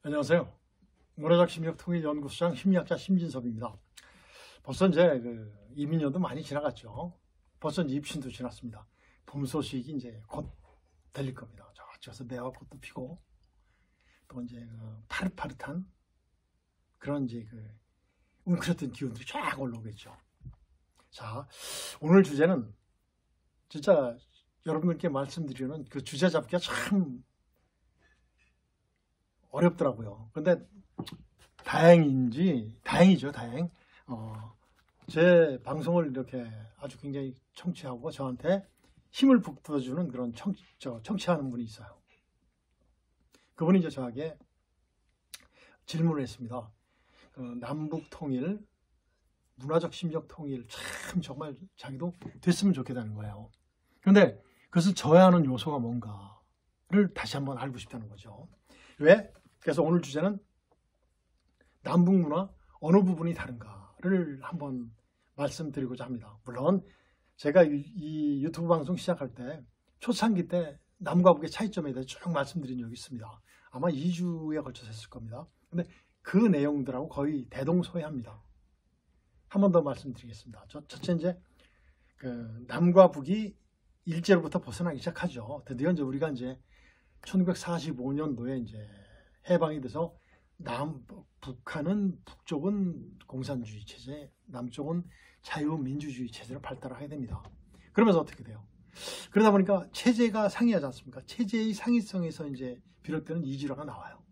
안녕하세요. 문화적 심리학 통일연구소장 심리학자 심진섭입니다. 벌써 이제 이민년도 많이 지나갔죠. 벌써 이제 입신도 지났습니다. 봄 소식이 이제 곧 들릴 겁니다. 저쪽에서 매화꽃도 피고 또 이제 파릇파릇한 그런 이제 웅크렸던 기운들이 쫙 올라오겠죠. 자, 오늘 주제는 진짜 여러분들께 말씀드리는 그 주제 잡기가 참 어렵더라고요. 근데 다행이죠, 다행. 제 방송을 이렇게 아주 굉장히 청취하고 저한테 힘을 북돋아주는 그런 청취하는 분이 있어요. 그분이 이제 저에게 질문을 했습니다. 남북 통일, 문화적 심리적 통일, 참 정말 자기도 됐으면 좋겠다는 거예요. 그런데 그것을 져야 하는 요소가 뭔가를 다시 한번 알고 싶다는 거죠. 왜? 그래서 오늘 주제는 남북 문화 어느 부분이 다른가를 한번 말씀드리고자 합니다. 물론 제가 이 유튜브 방송 시작할 때 초창기 때 남과 북의 차이점에 대해서 쭉 말씀드린 적이 있습니다. 아마 2주에 걸쳐서 했을 겁니다. 근데 그 내용들하고 거의 대동소이합니다. 한 번 더 말씀드리겠습니다. 첫째 이제 남과 북이 일제로부터 벗어나기 시작하죠. 드디어 이제 우리가 이제 1945년도에 이제 해방이 돼서 북쪽은 공산주의 체제, 남쪽은 자유민주주의 체제를 발달하게 됩니다. 그러면서 어떻게 돼요? 그러다 보니까 체제가 상이하지 않습니까? 체제의 상이성에서 이제 비롯되는 이질화가 나와요.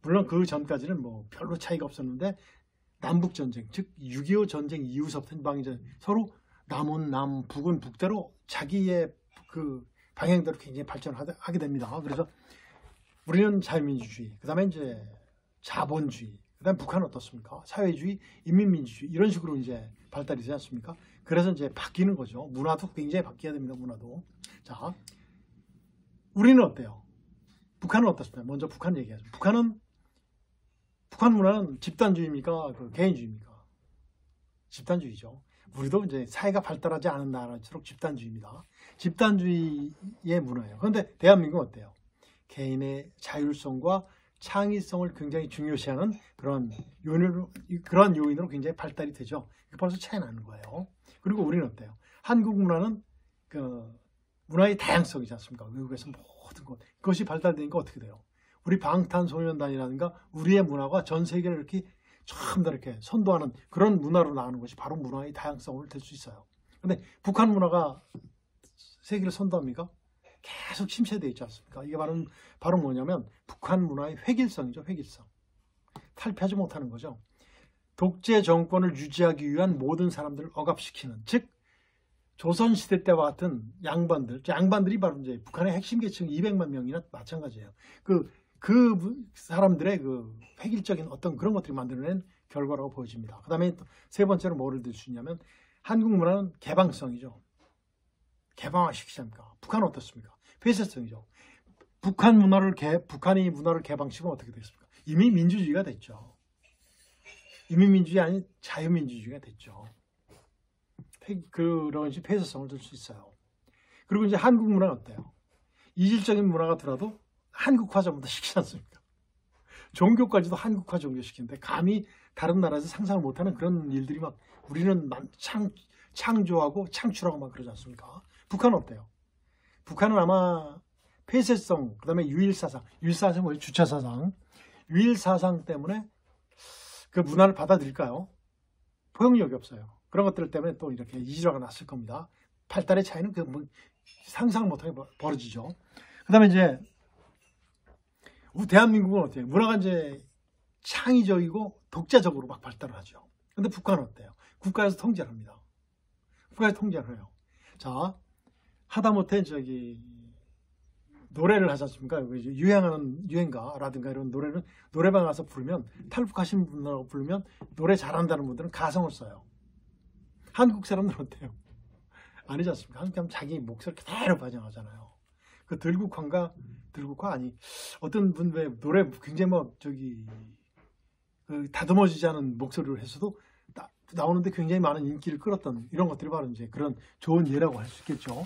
물론 그 전까지는 뭐 별로 차이가 없었는데 남북전쟁, 즉 6.25 전쟁 이후서부터 이제 서로 남은 남, 북은 북대로 자기의 그 방향대로 굉장히 발전하게 됩니다. 그래서 우리는 자유민주주의, 그 다음에 이제 자본주의, 그 다음에 북한은 어떻습니까? 사회주의, 인민민주주의, 이런 식으로 이제 발달이 되지 않습니까? 그래서 이제 바뀌는 거죠. 문화도 굉장히 바뀌어야 됩니다, 문화도. 자, 우리는 어때요? 북한은 어떻습니까? 먼저 북한 얘기하죠. 북한 문화는 집단주의입니까? 개인주의입니까? 집단주의죠. 우리도 이제 사회가 발달하지 않은 나라일수록 집단주의입니다. 집단주의의 문화예요. 그런데 대한민국은 어때요? 개인의 자율성과 창의성을 굉장히 중요시하는 그런 요인으로 굉장히 발달이 되죠. 벌써 차이 나는 거예요. 그리고 우리는 어때요? 한국 문화는 문화의 다양성이지 않습니까? 외국에서 모든 것 그것이 발달되니까 어떻게 돼요? 우리 방탄소년단이라든가 우리의 문화가 전 세계를 이렇게 처음 이렇게 선도하는 그런 문화로 나가는 것이 바로 문화의 다양성을 될 수 있어요. 그런데 북한 문화가 세계를 선도합니까? 계속 침체되어 있지 않습니까? 이게 바로 뭐냐면 북한 문화의 획일성이죠. 획일성. 탈피하지 못하는 거죠. 독재 정권을 유지하기 위한 모든 사람들을 억압시키는, 즉 조선시대 때와 같은 양반들이 바로 이제 북한의 핵심 계층 200만 명이나 마찬가지예요. 그 사람들의 획일적인 어떤 그런 것들이 만들어낸 결과라고 보여집니다. 그 다음에 세 번째로 뭐를 들 수 있냐면 한국 문화는 개방성이죠. 개방화시키지 않습니까? 북한은 어떻습니까? 폐쇄성이죠. 북한이 문화를 개방시키면 어떻게 됐습니까? 이미 민주주의가 됐죠. 이미 민주주의 아닌 자유민주주의가 됐죠. 그런 식의 폐쇄성을 들 수 있어요. 그리고 이제 한국 문화는 어때요? 이질적인 문화가 들어도 한국화 전부 다 시키지 않습니까? 종교까지도 한국화 종교시키는데 감히 다른 나라에서 상상을 못하는 그런 일들이 막 우리는 창조하고 창출하고 막 그러지 않습니까? 북한은 어때요? 북한은 아마 폐쇄성, 그 다음에 유일사상 뭐예요? 주체사상, 유일사상 때문에 그 문화를 받아들일까요? 포용력이 없어요. 그런 것들 때문에 또 이렇게 이질화가 났을 겁니다. 발달의 차이는 상상 못하게 벌어지죠. 그 다음에 이제 대한민국은 어때요? 문화가 이제 창의적이고 독자적으로 막 발달을 하죠. 근데 북한은 어때요? 국가에서 통제를 합니다. 국가에서 통제를 해요. 자, 하다못해 노래를 하지 않습니까? 유행하는 유행가라든가 이런 노래는 노래방 가서 부르면 탈북하신 분들하고 부르면 노래 잘한다는 분들은 가성을 써요. 한국 사람들은 어때요? 아니지 않습니까? 한국 사람은 자기 목소리 그대로 반영하잖아요. 그 들국화 아니 어떤 분 왜 노래 굉장히 다듬어지지 않은 목소리로 해서도 나오는데 굉장히 많은 인기를 끌었던 이런 것들이 바로 이제 그런 좋은 예라고 할 수 있겠죠.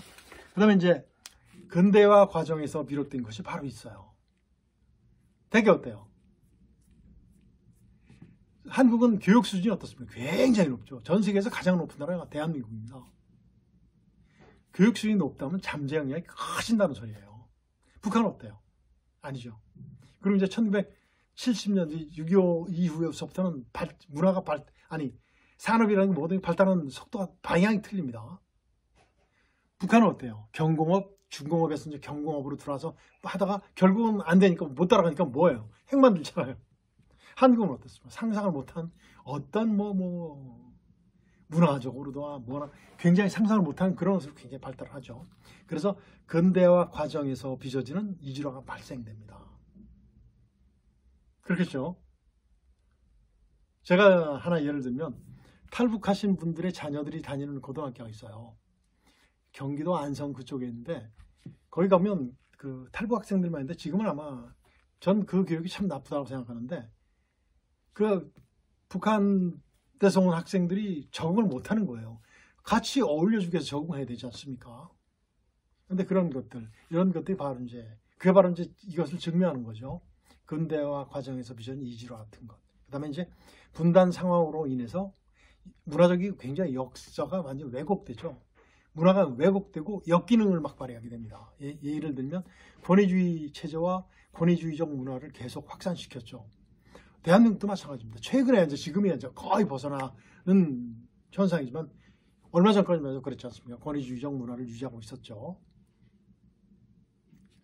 그다음에 이제 근대화 과정에서 비롯된 것이 바로 있어요. 되게 어때요? 한국은 교육 수준이 어떻습니까? 굉장히 높죠. 전 세계에서 가장 높은 나라가 대한민국입니다. 교육 수준이 높다면 잠재 역량이 커진다는 소리예요. 북한은 어때요? 아니죠. 그리고 이제 1970년대 6.25 이후에서부터는 문화가 산업이라는 게 모든 게 발달하는 속도가 방향이 틀립니다. 북한은 어때요? 경공업, 중공업에서 이제 경공업으로 들어와서 하다가 결국은 안 되니까 못 따라가니까 뭐예요? 핵 만들잖아요. 한국은 어떻습니까? 상상을 못한 어떤 문화적으로도 뭐나 굉장히 상상을 못한 그런 것으로 굉장히 발달하죠. 그래서 근대화 과정에서 빚어지는 이주라가 발생됩니다. 그렇겠죠? 제가 하나 예를 들면 탈북하신 분들의 자녀들이 다니는 고등학교가 있어요. 경기도 안성 그쪽에 있는데 거기 가면 그 탈북 학생들만 있는데 지금은 아마 전 그 교육이 참 나쁘다고 생각하는데 그 북한에서 온 학생들이 적응을 못하는 거예요. 같이 어울려주기 위해서 적응해야 되지 않습니까? 근데 이런 것들이 바로 그게 바로 이제 이것을 증명하는 거죠. 근대화 과정에서 빚어진 이주라 같은 것. 그 다음에 이제 분단 상황으로 인해서 문화적이 굉장히 역사가 완전 왜곡되죠. 문화가 왜곡되고 역기능을 막 발휘하게 됩니다. 예를 들면 권위주의 체제와 권위주의적 문화를 계속 확산시켰죠. 대한민국도 마찬가지입니다. 최근에 이제 지금이 이제 거의 벗어나는 현상이지만 얼마 전까지만 해도 그렇지 않습니까? 권위주의적 문화를 유지하고 있었죠.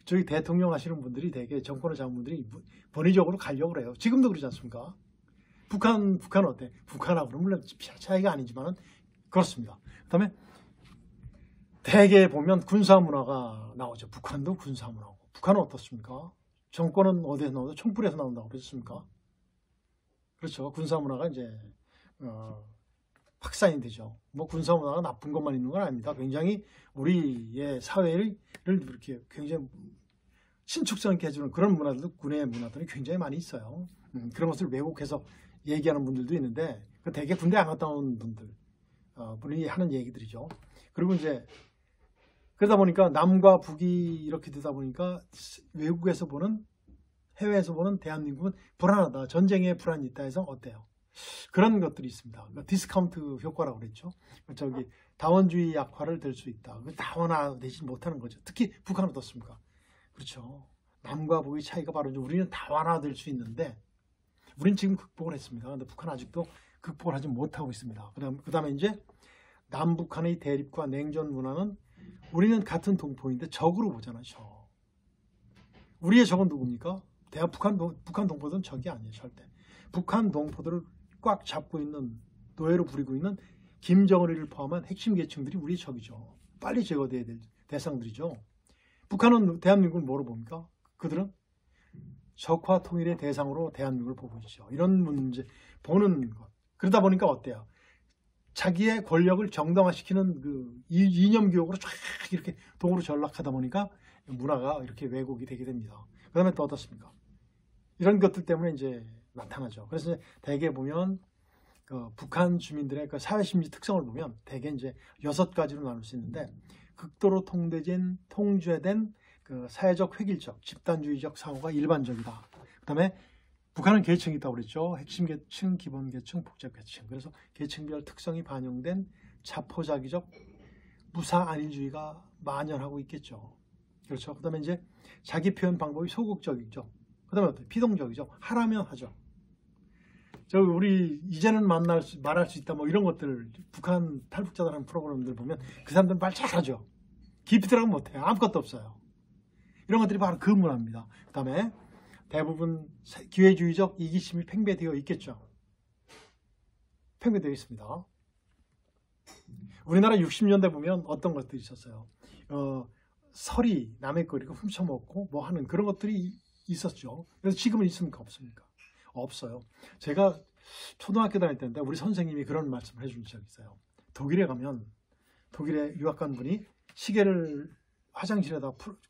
저희 대통령 하시는 분들이 대개 정권을 잡은 분들이 권위적으로 가려고 그래요. 지금도 그러지 않습니까? 북한 어때? 북한하고는 물론 차이가 아니지만 그렇습니다. 그다음에 대개 보면 군사 문화가 나오죠. 북한도 군사 문화고. 북한은 어떻습니까? 정권은 어디에서 나오죠? 총불에서 나온다고 그랬습니까? 그렇죠. 군사 문화가 이제 확산이 되죠. 뭐 군사 문화가 나쁜 것만 있는 건 아닙니다. 굉장히 우리의 사회를 이렇게 굉장히 신축성 있게 해주는 그런 문화들도 군의 문화들이 굉장히 많이 있어요. 그런 것을 왜곡해서 얘기하는 분들도 있는데 대개 군대 안 갔다 온 분들이 하는 얘기들이죠. 그리고 이제 그러다 보니까 남과 북이 이렇게 되다 보니까 외국에서 보는 해외에서 보는 대한민국은 불안하다. 전쟁에 불안이 있다 해서 어때요? 그런 것들이 있습니다. 그러니까 디스카운트 효과라고 그랬죠. 다원주의 약화를 될 수 있다. 다원화되지 못하는 거죠. 특히 북한은 어떻습니까? 그렇죠. 남과 북의 차이가 바로 우리는 다원화될 수 있는데 우리는 지금 극복을 했습니다. 그런데 북한은 아직도 극복을 하지 못하고 있습니다. 그 다음에 이제 남북한의 대립과 냉전 문화는 우리는 같은 동포인데 적으로 보잖아요. 우리의 적은 누굽니까? 북한 동포들은 적이 아니에요. 절대. 북한 동포들을 꽉 잡고 있는 노예로 부리고 있는 김정은이를 포함한 핵심 계층들이 우리의 적이죠. 빨리 제거돼야 될 대상들이죠. 북한은 대한민국을 뭐로 봅니까? 그들은 적화 통일의 대상으로 대한민국을 보고 있죠. 이런 문제 보는 것. 그러다 보니까 어때요? 자기의 권력을 정당화시키는 그 이념 교육으로 쫙 이렇게 도구로 전락하다 보니까 문화가 이렇게 왜곡이 되게 됩니다. 그 다음에 또 어떻습니까? 이런 것들 때문에 이제 나타나죠. 그래서 대개 보면 북한 주민들의 그 사회심리 특성을 보면 대개 이제 6가지로 나눌 수 있는데 극도로 통제된 그 사회적 획일적, 집단주의적 사고가 일반적이다. 그 다음에 북한은 계층이 있다고 그랬죠. 핵심 계층, 기본 계층, 복잡 계층. 그래서 계층별 특성이 반영된 자포자기적 무사 안일주의가 만연하고 있겠죠. 그렇죠. 그 다음에 이제 자기 표현 방법이 소극적이죠. 그 다음에 피동적이죠. 하라면 하죠. 우리 이제는 말할 수 있다 뭐 이런 것들 북한 탈북자들 하는 프로그램들 보면 그 사람들은 말 잘하죠. 깊이 들어가면 못해요. 아무것도 없어요. 이런 것들이 바로 그 문화입니다. 그 다음에 대부분 기회주의적 이기심이 팽배되어 있겠죠. 팽배되어 있습니다. 우리나라 60년대 보면 어떤 것들이 있었어요. 설이 남의 거리고 훔쳐먹고 뭐 하는 그런 것들이 있었죠. 그래서 지금은 있습니까? 없습니까? 없어요. 제가 초등학교 다닐 때인데 우리 선생님이 그런 말씀을 해준 적이 있어요. 독일에 가면 독일에 유학 간 분이 시계를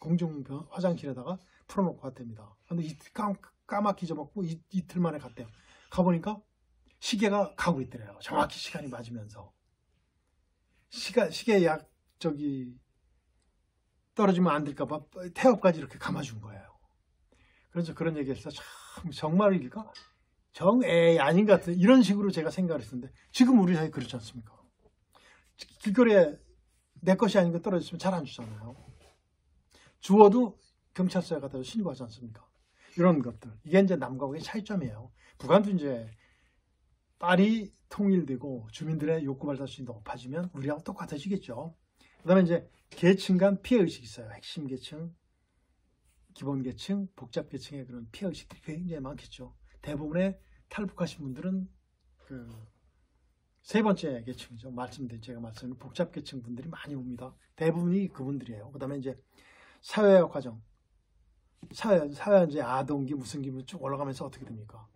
공중 화장실에다가 풀어놓고 갔답니다. 근데 까맣게 잊어먹고 이틀 만에 갔대요. 가보니까 시계가 가고 있더래요. 정확히 시간이 맞으면서. 시계 떨어지면 안 될까봐 태엽까지 이렇게 감아준 거예요. 그래서 그런 얘기했어. 참 정말일까? 에이 아닌 것 같은 이런 식으로 제가 생각을 했었는데 지금 우리 사회 그렇지 않습니까? 길거리에 내 것이 아닌 거 떨어졌으면 잘 안 주잖아요. 주어도 경찰서에 가서 신고하지 않습니까? 이런 것들. 이게 이제 남과 북의 차이점이에요. 북한도 이제 빨리 통일되고 주민들의 욕구 발달수준이 높아지면 우리하고 똑같아지겠죠. 그 다음에 이제 계층 간 피해의식이 있어요. 핵심 계층, 기본 계층, 복잡 계층의 그런 피해의식들이 굉장히 많겠죠. 대부분의 탈북하신 분들은 세 번째 계층이죠. 제가 말씀드린 복잡 계층 분들이 많이 옵니다. 대부분이 그분들이에요. 그 다음에 이제 사회화 과정. 사회 이제 아동기, 무슨기 쭉 올라가면서 어떻게 됩니까?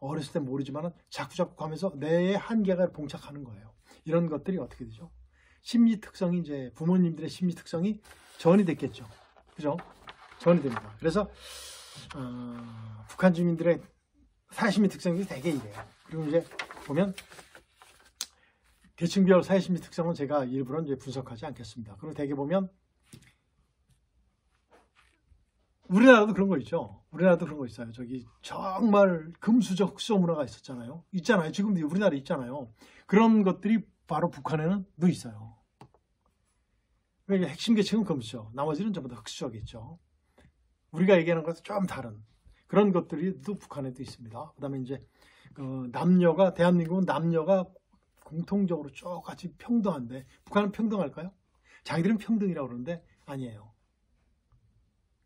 어렸을 때 모르지만 자꾸 가면서 내 한계가 봉착하는 거예요. 이런 것들이 어떻게 되죠? 심리 특성이 이제 부모님들의 심리 특성이 전이 됐겠죠. 그죠? 전이 됩니다. 그래서 북한 주민들의 사회심리 특성이 되게 이래요. 그리고 이제 보면 계층별 사회심리 특성은 제가 일부러 이제 분석하지 않겠습니다. 그리고 대개 보면 우리나라도 그런 거 있죠. 우리나라도 그런 거 있어요. 저기 정말 금수저 흑수저 문화가 있었잖아요. 있잖아요. 지금도 우리나라에 있잖아요. 그런 것들이 바로 북한에는 또 있어요. 그러니까 핵심 계층은 금수저, 나머지는 전부 다 흑수저겠죠. 우리가 얘기하는 것은 좀 다른 그런 것들이 또 북한에도 있습니다. 그 다음에 이제 대한민국은 남녀가 공통적으로 쭉 같이 평등한데 북한은 평등할까요? 자기들은 평등이라고 그러는데 아니에요.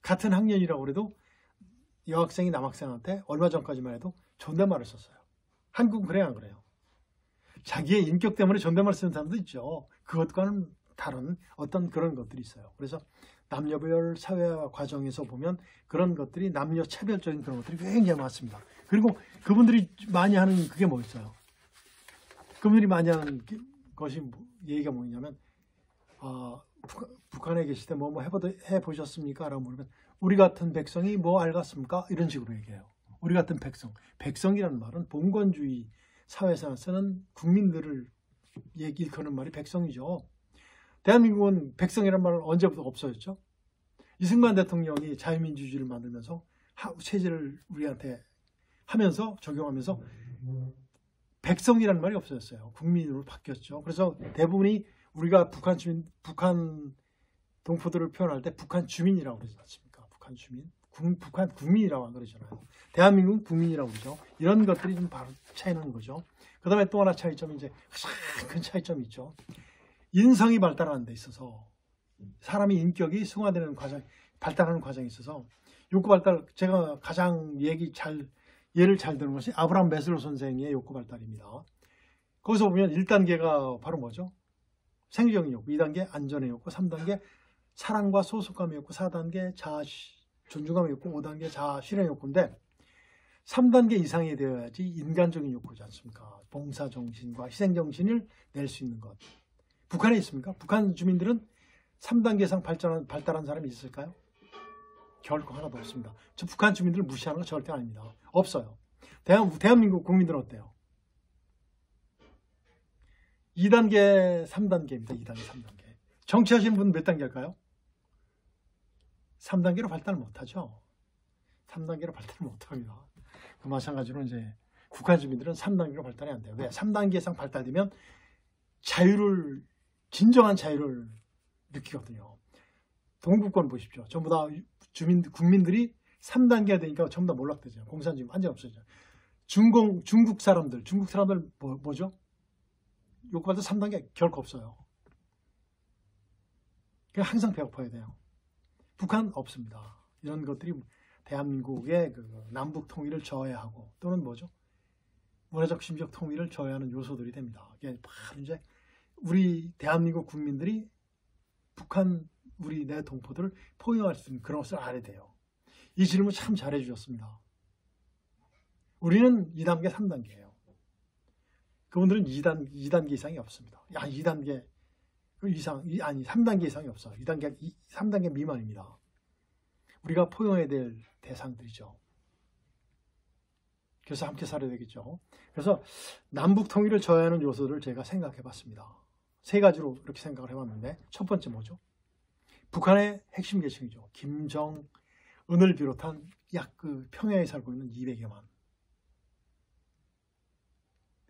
같은 학년이라고 그래도 여학생이 남학생한테 얼마 전까지만 해도 존댓말을 썼어요. 한국은 그래요, 안 그래요? 자기의 인격 때문에 존댓말 쓰는 사람도 있죠. 그것과는 다른 어떤 그런 것들이 있어요. 그래서 남녀별 사회화 과정에서 보면 그런 것들이 남녀 차별적인 그런 것들이 굉장히 많습니다. 그리고 그분들이 많이 하는 그게 뭐 있어요? 그분들이 많이 하는 것이 얘기가 뭐냐면 북한에 계실 때 뭐 해보셨습니까? 라고 물으면 우리 같은 백성이 뭐 알겠습니까? 이런 식으로 얘기해요. 우리 같은 백성이라는 말은 봉건주의 사회에서 쓰는 국민들을 일컫는 말이 백성이죠. 대한민국은 백성이라는 말은 언제부터 없어졌죠? 이승만 대통령이 자유민주주의를 만들면서 체제를 우리한테 하면서 적용하면서 백성이라는 말이 없어졌어요. 국민으로 바뀌었죠. 그래서 대부분이 우리가 북한 동포들을 표현할 때 북한 주민이라고 그러지 않습니까? 북한 주민, 북한 국민이라고 안 그러잖아요. 대한민국은 국민이라고 그러죠. 이런 것들이 좀 바로 차이 나는 거죠. 그 다음에 또 하나 차이점이 이제 가장 큰 차이점이 있죠. 인성이 발달하는 데 있어서 사람의 인격이 승화되는 과정, 발달하는 과정에 있어서 욕구 발달, 제가 가장 예를 잘 드는 것이 아브라함 매슬로 선생의 욕구 발달입니다. 거기서 보면 1단계가 바로 뭐죠? 생리적인 욕구, 2단계 안전의 욕구, 3단계 사랑과 소속감의 욕구, 4단계 자아 존중감의 욕구, 5단계 자아 실현의 욕구인데 3단계 이상이 되어야지 인간적인 욕구지 않습니까? 봉사정신과 희생정신을 낼 수 있는 것. 북한에 있습니까? 북한 주민들은 3단계 이상 발달한 사람이 있을까요? 결코 하나도 없습니다. 저 북한 주민들을 무시하는 건 절대 아닙니다. 없어요. 대한민국 국민들은 어때요? 2단계, 3단계입니다. 2단계, 3단계. 정치하시는 분은 몇 단계일까요? 3단계로 발달 못하죠. 3단계로 발달 못합니다. 그 마찬가지로 이제 북한 주민들은 3단계로 발달이 안 돼요. 왜? 3단계 이상 발달되면 진정한 자유를 느끼거든요. 동북권 보십시오. 전부 다 국민들이 3단계가 되니까 전부 다 몰락되죠. 공산주의 완전 없어지죠. 중국 사람들 뭐죠? 욕구발달 3단계 결코 없어요. 그냥 항상 배고파야 돼요. 북한 없습니다. 이런 것들이 대한민국의 남북 통일을 저해하고 또는 뭐죠? 문화적 심리적 통일을 저해하는 요소들이 됩니다. 이게 바로 이제 우리 대한민국 국민들이 우리 내 동포들을 포용할 수 있는 그런 것을 알아야 돼요. 이 질문 참 잘해 주셨습니다. 우리는 2단계, 3단계예요. 그분들은 2단계 이상이 없습니다. 2단계 이상, 3단계 이상이 없어요. 3단계 미만입니다. 우리가 포용해야 될 대상들이죠. 그래서 함께 살아야 되겠죠. 그래서 남북 통일을 저해하는 요소를 제가 생각해 봤습니다. 세 가지로 이렇게 생각을 해봤는데 첫 번째 뭐죠? 북한의 핵심 계층이죠. 김정은을 비롯한 약 그 평야에 살고 있는 200여만.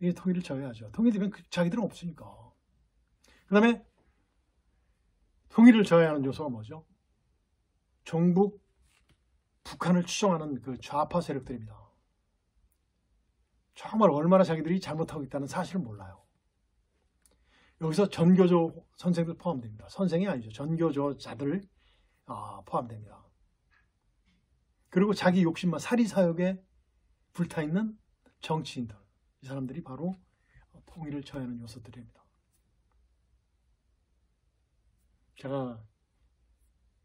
이게 통일을 저해야죠. 통일되면 자기들은 없으니까. 그 다음에 통일을 저해하는 요소가 뭐죠? 종북, 북한을 추종하는 그 좌파 세력들입니다. 정말 얼마나 자기들이 잘못하고 있다는 사실을 몰라요. 여기서 전교조 선생들 포함됩니다. 선생이 아니죠. 전교조자들 포함됩니다. 그리고 자기 욕심만 사리사욕에 불타있는 정치인들. 이 사람들이 바로 통일을 저해하는 요소들입니다. 제가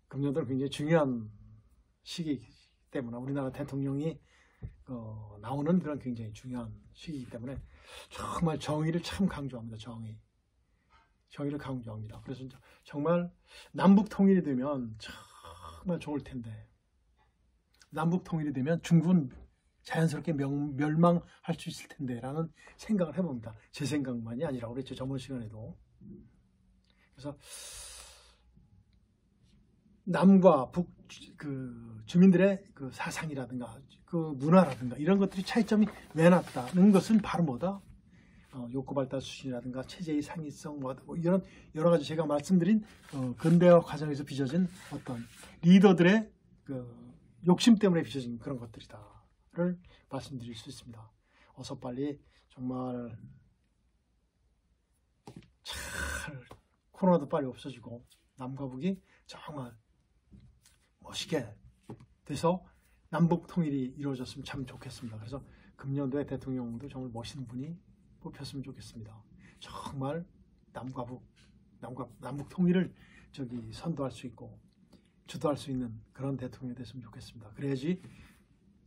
금년도 굉장히 중요한 시기이기 때문에 우리나라 대통령이 나오는 그런 굉장히 중요한 시기이기 때문에 정말 정의를 참 강조합니다. 정의를 강조합니다. 그래서 정말 남북 통일이 되면 정말 좋을 텐데 남북 통일이 되면 중국은 자연스럽게 멸망할 수 있을 텐데 라는 생각을 해봅니다. 제 생각만이 아니라고 그랬죠. 저번 시간에도. 그래서 남과 북 그 주민들의 그 사상이라든가 그 문화라든가 이런 것들이 차이점이 왜 났다는 것은 바로 뭐다? 욕구 발달 수준이라든가 체제의 상위성 뭐 이런 여러 가지 제가 말씀드린 근대화 과정에서 빚어진 어떤 리더들의 그 욕심 때문에 빚어진 그런 것들이다를 말씀드릴 수 있습니다. 어서 빨리 정말 잘 코로나도 빨리 없어지고 남과 북이 정말 멋있게 돼서 남북 통일이 이루어졌으면 참 좋겠습니다. 그래서 금년도에 대통령도 정말 멋있는 분이 뽑혔으면 좋겠습니다. 정말 남북 통일을 선도할 수 있고 주도할 수 있는 그런 대통령이 됐으면 좋겠습니다. 그래야지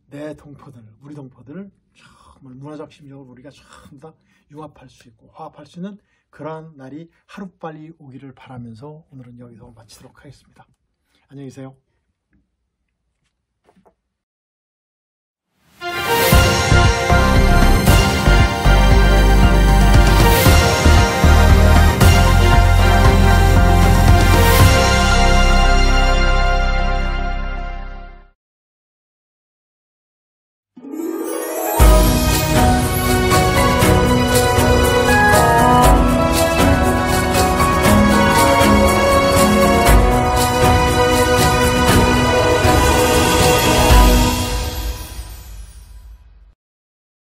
내 동포들, 우리 동포들 정말 문화적 심리적으로 우리가 전부 다 융합할 수 있고 화합할 수 있는 그러한 날이 하루빨리 오기를 바라면서 오늘은 여기서 마치도록 하겠습니다. 안녕히 계세요.